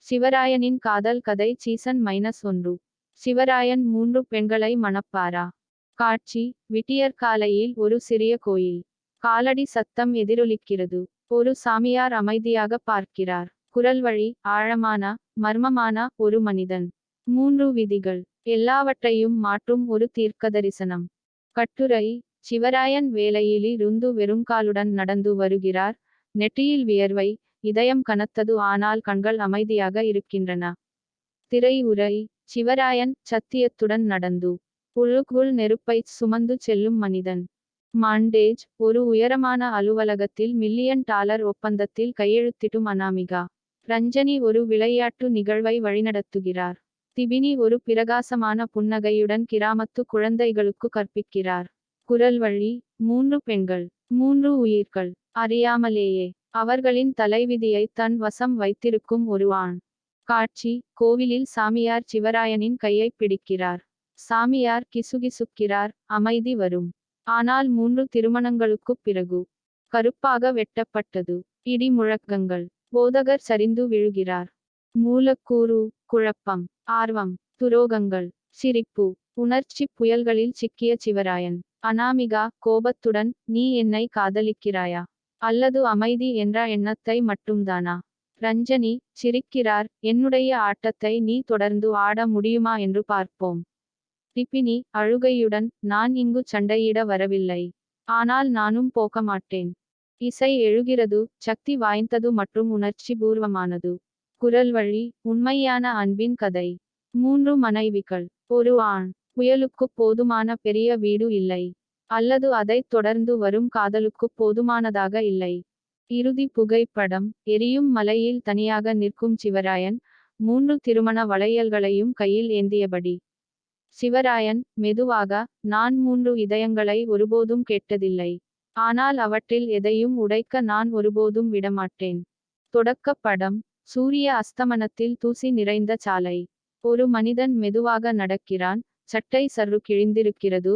சிவராயனின் காதல் கதை சீசன் -1. சிவராயன் 3 பெண்களை மணப்பாரா? காட்சி விடியற்காலையில் ஒரு சிறிய கோயில். காலடி சத்தம் எதிரொலிக்கிறது. ஒரு சாமியார் அமைதியாக பார்க்கிறார். குரல் வழி ஆழமான, மர்மமான ஒரு மனிதன். 3 விதிகள். எல்லாவற்றையும் மாற்றும் ஒரு தீர்க்கதரிசனம். கட்டுரை சிவராயன் வேலையில் இருந்து வெறுங்காலுடன் நடந்து வருகிறார். நெற்றியில் வியர்வை, இதயம் கனத்தது, ஆனால் கண்கள் அமைதியாக இருக்கின்றன. திரை உரை சிவராயன் சத்தியத்துடன் நடந்து உள்ளுக்குள் நெருப்பைச் சுமந்து செல்லும் மனிதன். மாண்டேஜ் ஒரு உயரமான அலுவலகத்தில் $1,000,000 ஒப்பந்தத்தில் கையெழுத்திடும் அனாமிகா. ரஞ்சனி ஒரு விளையாட்டு நிகழ்வை வழிநடத்துகிறார். திபினி ஒரு பிரகாசமான புன்னகையுடன் கிராமத்து குழந்தைகளுக்கு கற்பிக்கிறார். குரல் வழி 3 பெண்கள், 3 உயிர்கள். அறியாமலேயே அவர்களின் தலைவிதியை தன் வசம் வைத்திருக்கும் ஒரு ஆண். காட்சி கோவிலில் சாமியார் சிவராயனின் கையை பிடிக்கிறார். சாமியார் கிசுகிசுக்கிறார். அமைதி வரும். ஆனால் 3 திருமணங்களுக்குப் பிறகு கருப்பாக வெட்டப்பட்டது. இடி முழக்கங்கள். போதகர் சரிந்து விழுகிறார். மூலக்கூறு குழப்பம், ஆர்வம், துரோகங்கள், சிரிப்பு. உணர்ச்சி புயல்களில் சிக்கிய சிவராயன். அனாமிகா கோபத்துடன், நீ என்னை காதலிக்கிறாயா, அல்லது அமைதி என்ற எண்ணத்தை மட்டும்தானா? ரஞ்சனி சிரிக்கிறார். என்னுடைய ஆட்டத்தை நீ தொடர்ந்து ஆட முடியுமா என்று பார்ப்போம். திபினி அழுகையுடன், நான் இங்கு சண்டையிட வரவில்லை. ஆனால் நானும் போக மாட்டேன். இசை எழுகிறது, சக்தி வாய்ந்தது மற்றும் உணர்ச்சிபூர்வமானது. குரல் வழி உண்மையான அன்பின் கதை. 3 மனைவிகள், ஒரு ஆண். புயலுக்கு போதுமான பெரிய வீடு இல்லை, அல்லது அதைத் தொடர்ந்து வரும் காதலுக்கு போதுமானதாக இல்லை. இறுதி புகைப்படம் எரியும் மலையில் தனியாக நிற்கும் சிவராயன், 3 திருமண வளையல்களையும் கையில் ஏந்தியபடி. சிவராயன் மெதுவாக, நான் 3 இதயங்களை ஒருபோதும் கேட்டதில்லை. ஆனால் அவற்றில் எதையும் உடைக்க நான் ஒருபோதும் விடமாட்டேன். தொடக்க படம் சூரிய அஸ்தமனத்தில் தூசி நிறைந்த சாலை. ஒரு மனிதன் மெதுவாக நடக்கிறான். சட்டை சற்று கிழிந்திருக்கிறது.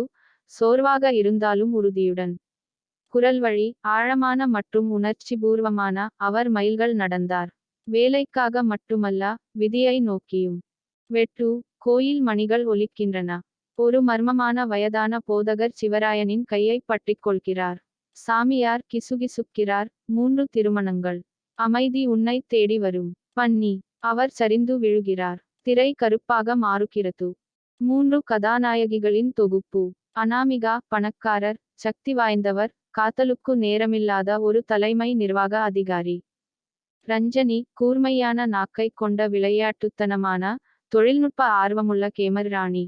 சோர்வாக இருந்தாலும் உறுதியுடன். குரல் வழி ஆழமான மற்றும் உணர்ச்சிபூர்வமான. அவர் மைல்கள் நடந்தார். வேலைக்காக மட்டுமல்ல, விதியை நோக்கியும். வெட்டு கோயில் மணிகள் ஒலிக்கின்றன. ஒரு மர்மமான வயதான போதகர் சிவராயனின் கையை பற்றிக்கொள்கிறார். சாமியார் கிசுகிசுக்கிறார். 3 திருமணங்கள். அமைதி உன்னை தேடி வரும். பன்னி அவர் சரிந்து விழுகிறார். திரை கருப்பாக மாறுகிறது. 3 கதாநாயகிகளின் தொகுப்பு. அனாமிகா பணக்காரர், சக்தி வாய்ந்தவர், காதலுக்கு நேரமில்லாத ஒரு தலைமை நிர்வாக அதிகாரி. ரஞ்சனி கூர்மையான நாக்கை கொண்ட விளையாட்டுத்தனமான, தொழில்நுட்ப ஆர்வமுள்ள கேமர் ராணி.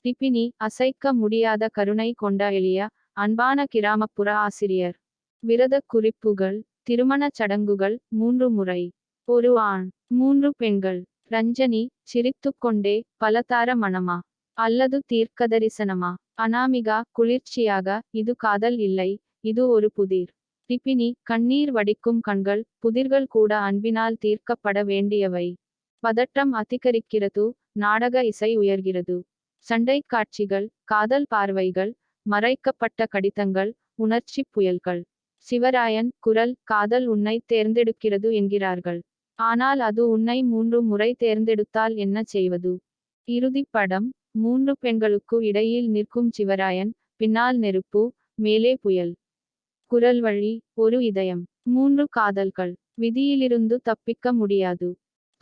திபினி அசைக்க முடியாத கருணை கொண்ட எளிய, அன்பான கிராமப்புற ஆசிரியர். விரத குறிப்புகள் திருமணச் சடங்குகள் 3 முறை. ஒரு ஆண், 3 பெண்கள். ரஞ்சனி சிரித்துக்கொண்டே, பலதார மணமா, அல்லது தீர்க்கதரிசனமா? அனாமிகா குளிர்ச்சியாக, இது காதல் இல்லை, இது ஒரு புதிர். திபினி கண்ணீர் வடிக்கும் கண்கள், புதிர்கள் கூட அன்பினால் தீர்க்கப்பட வேண்டியவை. பதட்டம் அதிகரிக்கிறது. நாடக இசை உயர்கிறது. சண்டை காட்சிகள், காதல் பார்வைகள், மறைக்கப்பட்ட கடிதங்கள், உணர்ச்சி புயல்கள். சிவராயன் குரல் காதல் உன்னை தேர்ந்தெடுக்கிறது என்கிறார்கள். ஆனால் அது உன்னை 3 முறை தேர்ந்தெடுத்தால் என்ன செய்வது? இறுதிப் படம் 3 பெண்களுக்கு இடையில் நிற்கும் சிவராயன். பின்னால் நெருப்பு, மேலே புயல். குரல் வழி ஒரு இதயம், 3 காதல்கள். விதியிலிருந்து தப்பிக்க முடியாது.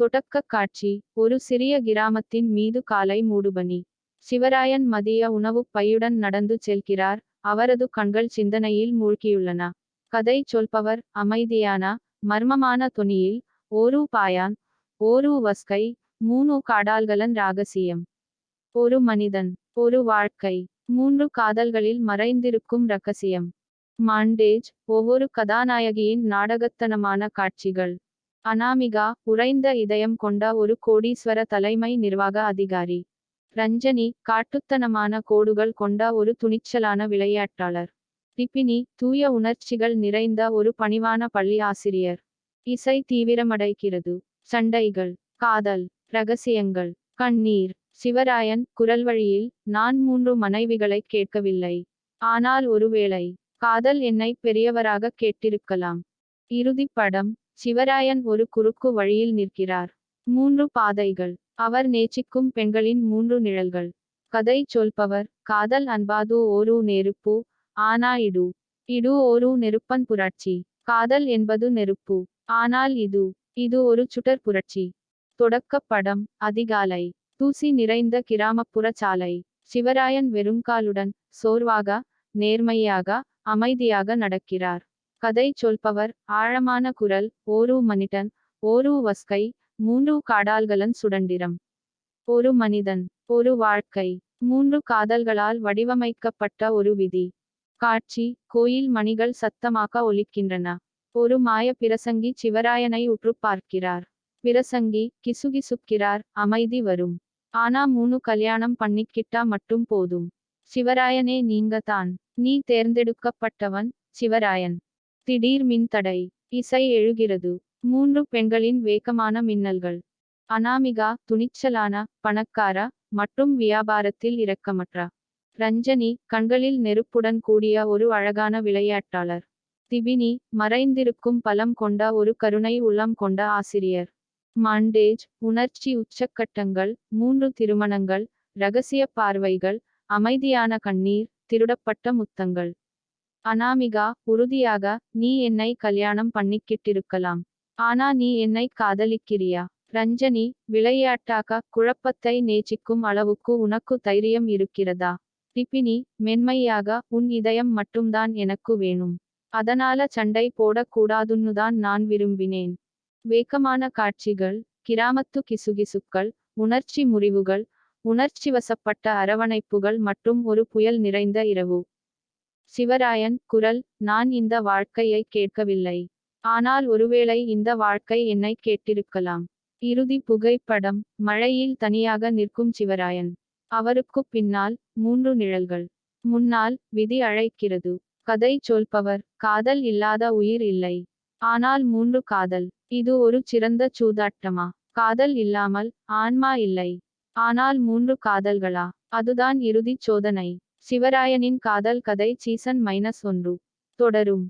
தொடக்க காட்சி ஒரு சிறிய கிராமத்தின் மீது காலை மூடுபனி. சிவராயன் மதிய உணவுப் பையுடன் நடந்து செல்கிறார். அவரது கண்கள் சிந்தனையில் மூழ்கியுள்ளன. கதை சொல்பவர் அமைதியான, மர்மமான தொனியில். ஓரு பாயான், ஓரு வஸ்கை, 3 காடால்களன் ராகசியம். ஒரு மனிதன், ஒரு வாழ்க்கை, 3 காதல்களில் மறைந்திருக்கும் ரகசியம். மாண்டேஜ் ஒவ்வொரு கதாநாயகியின் நாடகத்தனமான காட்சிகள். அனாமிகா உறைந்த இதயம் கொண்ட ஒரு கோடீஸ்வர தலைமை நிர்வாக அதிகாரி. ரஞ்சனி காட்டுத்தனமான கோடுகள் கொண்ட ஒரு துணிச்சலான விளையாட்டாளர். திபினி தூய உணர்ச்சிகள் நிறைந்த ஒரு பணிவான பள்ளி ஆசிரியர். இசை தீவிரமடைகிறது. சண்டைகள், காதல், ரகசியங்கள், கண்ணீர். சிவராயன் குரல் வழியில், நான் 3 மனைவிகளைக் கேட்கவில்லை. ஆனால் ஒருவேளை காதல் என்னை பெரியவராக கேட்டிருக்கலாம். இறுதிப் படம் சிவராயன் ஒரு குறுக்கு வழியில் நிற்கிறார். மூன்று பாதைகள். அவர் நேசிக்கும் பெண்களின் மூன்று நிழல்கள். கதை சொல்பவர். காதல் அன்பாது ஓரு நெருப்பு. ஆனா இது ஒரு நெருப்பன் புரட்சி. காதல் என்பது நெருப்பு. ஆனால் இது ஒரு சுடர் புரட்சி. தொடக்கப் படம். அதிகாலை. தூசி நிறைந்த கிராமப்புற சாலை. சிவராயன் வெறுங்காலுடன் சோர்வாக, நேர்மையாக, அமைதியாக நடக்கிறார். கதை சொல்பவர். ஆழமான குரல். ஓரு மனிதன். ஓரு வஸ்கை. மூன்று காடால்களன் சுடண்டிரம். ஒரு மனிதன். ஒரு வாழ்க்கை. மூன்று காதல்களால் வடிவமைக்கப்பட்ட ஒரு விதி. காட்சி. கோயில் மணிகள் சத்தமாக ஒலிக்கின்றன. ஒரு மாய பிரசங்கி சிவராயனை உற்று பார்க்கிறார். பிரசங்கி கிசுகிசுக்கிறார். அமைதி வரும். ஆனா மூணு கல்யாணம் பண்ணிக்கிட்டா மட்டும் போதும். சிவராயனே நீங்க தான். நீ தேர்ந்தெடுக்கப்பட்டவன். சிவராயன். திடீர் மின்தடை. இசை எழுகிறது. மூன்று பெண்களின் வேகமான மின்னல்கள். அனாமிகா துணிச்சலான, பணக்கார, மற்றும் வியாபாரத்தில் இரக்கமற்ற. ரஞ்சனி கண்களில் நெருப்புடன் கூடிய ஒரு அழகான விளையாட்டாளர். திபினி மறைந்திருக்கும் பலம் கொண்ட ஒரு கருணை உள்ளம் கொண்ட ஆசிரியர். மாண்டேஜ் உணர்ச்சி உச்சக்கட்டங்கள். மூன்று திருமணங்கள். ரகசிய பார்வைகள். அமைதியான கண்ணீர். திருடப்பட்ட முத்தங்கள். அனாமிகா உறுதியாக. நீ என்னை கல்யாணம் பண்ணிக்கிட்டிருக்கலாம். ஆனா நீ என்னை காதலிக்கிறியா? ரஞ்சனி விளையாட்டாக. குழப்பத்தை நேசிக்கும் அளவுக்கு உனக்கு தைரியம் இருக்கிறதா? டிபினி மென்மையாக. உன் இதயம் மட்டும்தான் எனக்கு வேணும். அதனால சண்டை போடக் கூடாதுன்னுதான் நான் விரும்பினேன். வேகமான காட்சிகள். கிராமத்து கிசுகிசுக்கள். உணர்ச்சி முறிவுகள். உணர்ச்சிவசப்பட்ட அரவணைப்புகள் மற்றும் ஒரு புயல் நிறைந்த இரவு. சிவராயன் குரல். நான் இந்த வாழ்க்கையை கேட்கவில்லை. ஆனால் ஒருவேளை இந்த வாழ்க்கை என்னை கேட்டிருக்கலாம். இறுதி புகைப்படம். மழையில் தனியாக நிற்கும் சிவராயன். அவருக்குப் பின்னால் மூன்று நிழல்கள். முன்னால் விதி அழைக்கிறது. கதை சொல்பவர். காதல் இல்லாத உயிர் இல்லை. ஆனால் மூன்று காதல். இது ஒரு சிறந்த சூதாட்டமா? காதல் இல்லாமல் ஆன்மா இல்லை. ஆனால் மூன்று காதல்களா? அதுதான் இறுதிச் சோதனை. சிவராயனின் காதல் கதை சீசன் -1 தொடரும்.